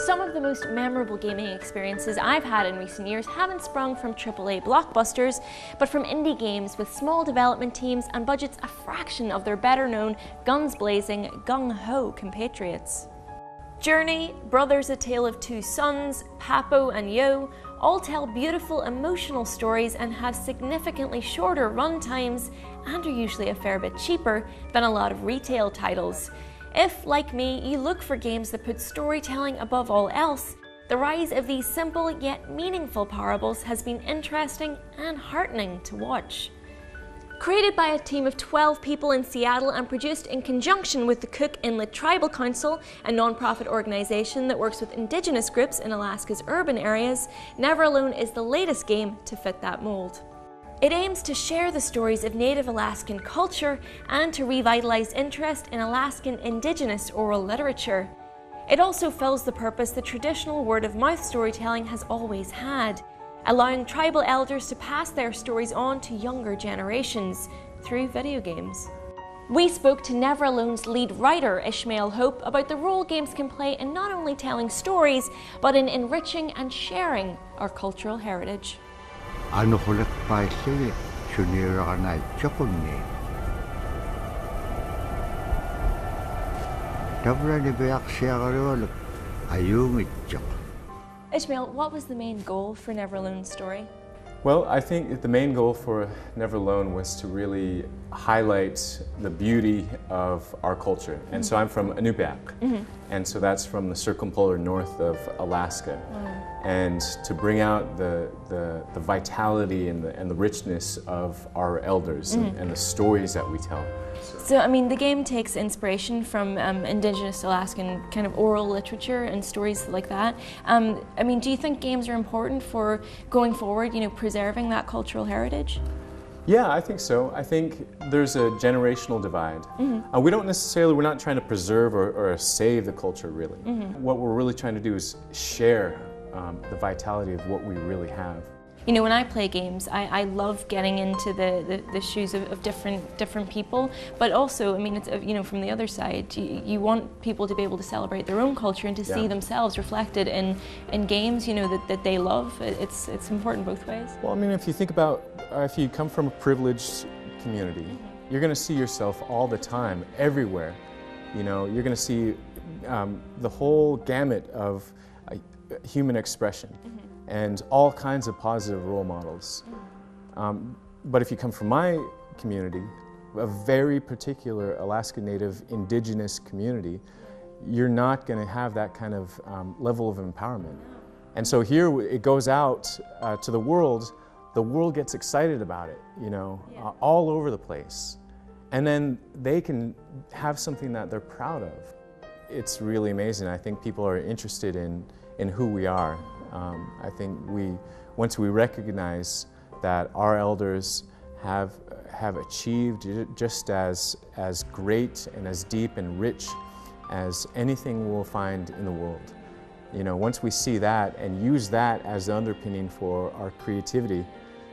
Some of the most memorable gaming experiences I've had in recent years haven't sprung from AAA blockbusters, but from indie games with small development teams and budgets a fraction of their better-known, guns-blazing, gung-ho compatriots. Journey, Brothers: A Tale of Two Sons, Papo and Yo all tell beautiful, emotional stories and have significantly shorter run times and are usually a fair bit cheaper than a lot of retail titles. If, like me, you look for games that put storytelling above all else, the rise of these simple yet meaningful parables has been interesting and heartening to watch. Created by a team of 12 people in Seattle and produced in conjunction with the Cook Inlet Tribal Council, a non-profit organization that works with Indigenous groups in Alaska's urban areas, Never Alone is the latest game to fit that mold. It aims to share the stories of Native Alaskan culture and to revitalize interest in Alaskan Indigenous oral literature. It also fills the purpose that traditional word-of-mouth storytelling has always had, allowing tribal elders to pass their stories on to younger generations through video games. We spoke to Never Alone's lead writer, Ishmael Hope, about the role games can play in not only telling stories, but in enriching and sharing our cultural heritage. Ano hulat pa siya, sunira ka na chokon ni. Tabra ni beyak siya karol, ayung itchok. Ishmael, what was the main goal for Never Alone's story? Well, I think the main goal for Never Alone was to really highlight the beauty of our culture. And so I'm from Inupiaq, and so that's from the circumpolar north of Alaska. And to bring out the vitality and the richness of our elders and the stories that we tell. So, I mean, the game takes inspiration from Indigenous Alaskan kind of oral literature and stories like that. I mean, do you think games are important for going forward, you know, preserving that cultural heritage? Yeah, I think so. I think there's a generational divide. We don't necessarily, we're not trying to preserve or save the culture, really. What we're really trying to do is share the vitality of what we really have. You know, when I play games, I love getting into the shoes of different people, but also, I mean, it's, you know, from the other side, you want people to be able to celebrate their own culture and to see themselves reflected in games, you know, that they love. It's important both ways. Well, I mean, if you think about, if you come from a privileged community, you're going to see yourself all the time, everywhere. You know, you're going to see the whole gamut of human expression. And all kinds of positive role models. But if you come from my community, a very particular Alaska Native Indigenous community, you're not going to have that kind of level of empowerment. And so here it goes out to the world gets excited about it, you know, all over the place. And then they can have something that they're proud of. It's really amazing. I think people are interested in who we are. I think once we recognize that our elders have achieved just as great and as deep and rich as anything we'll find in the world. You know, once we see that and use that as the underpinning for our creativity,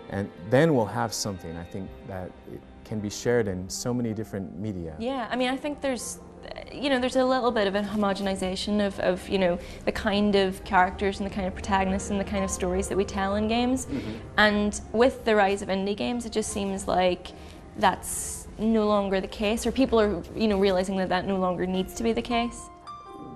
and then we'll have something, I think, that it can be shared in so many different media. Yeah, I mean, I think there's a little bit of a homogenization of you know, the kind of characters and the kind of protagonists and the kind of stories that we tell in games. And with the rise of indie games, it just seems like that's no longer the case, or people are, you know, realizing that no longer needs to be the case.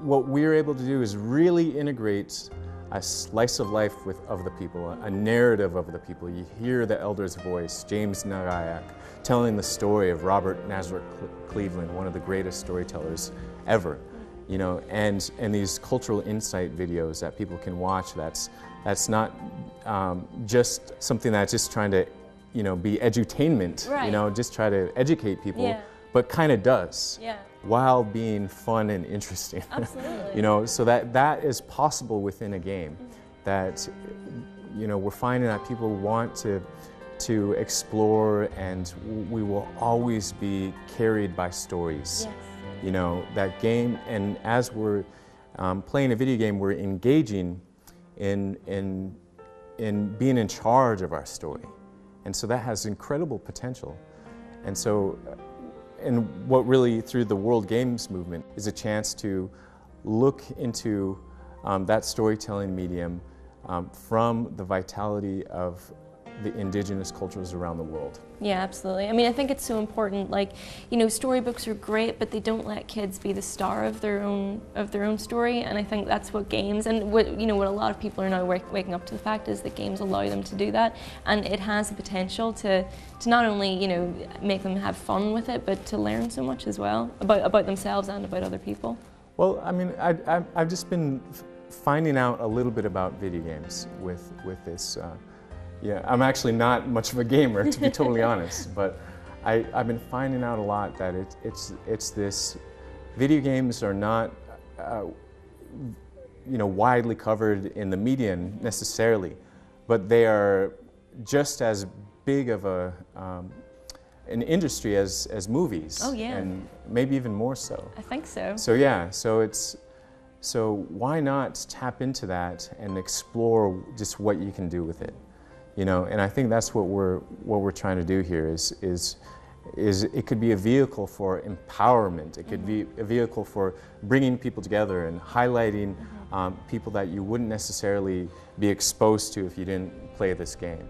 What we're able to do is really integrate a slice of life of the people, a narrative of the people. You hear the elder's voice, James Nagayak, telling the story of Robert Nazareth Cleveland, one of the greatest storytellers ever, you know, and these cultural insight videos that people can watch. That's not just something that's just trying to, you know, be edutainment, you know, just try to educate people, but kind of does. While being fun and interesting. Absolutely. You know, so that is possible within a game. That, you know, we're finding that people want to explore, and we will always be carried by stories. You know, that game, and as we're playing a video game, we're engaging in being in charge of our story. And so that has incredible potential. And so, and what really, through the World Games movement, is a chance to look into that storytelling medium from the vitality of the indigenous cultures around the world. Yeah, absolutely. I mean, I think it's so important. Like, you know, storybooks are great, but they don't let kids be the star of their own story. And I think that's what games, and what what a lot of people are now waking up to the fact is that games allow them to do that, and it has the potential to not only make them have fun with it, but to learn so much as well about themselves and about other people. Well, I mean, I've just been finding out a little bit about video games with this. Yeah, I'm actually not much of a gamer, to be totally honest, but I've been finding out a lot that it's this, video games are not widely covered in the media necessarily, but they are just as big of an industry as movies. Oh yeah. And maybe even more so. I think so. So yeah, so why not tap into that and explore just what you can do with it? And I think that's what we're trying to do here is it could be a vehicle for empowerment. It could be a vehicle for bringing people together and highlighting people that you wouldn't necessarily be exposed to if you didn't play this game.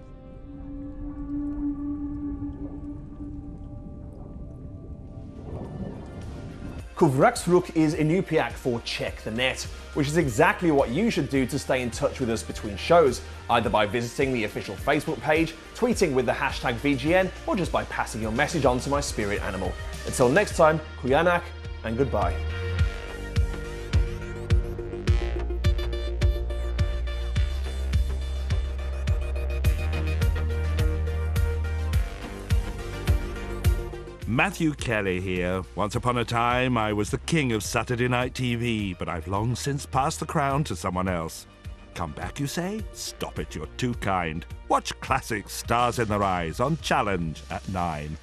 Kuvraksvruk is Inupiaq for Check the Net, which is exactly what you should do to stay in touch with us between shows, either by visiting the official Facebook page, tweeting with the hashtag VGN, or just by passing your message on to my spirit animal. Until next time, Kuyanak and goodbye. Matthew Kelly here. Once upon a time, I was the king of Saturday Night TV, but I've long since passed the crown to someone else. Come back, you say? Stop it, you're too kind. Watch classic Stars in Their Eyes on Challenge at 9.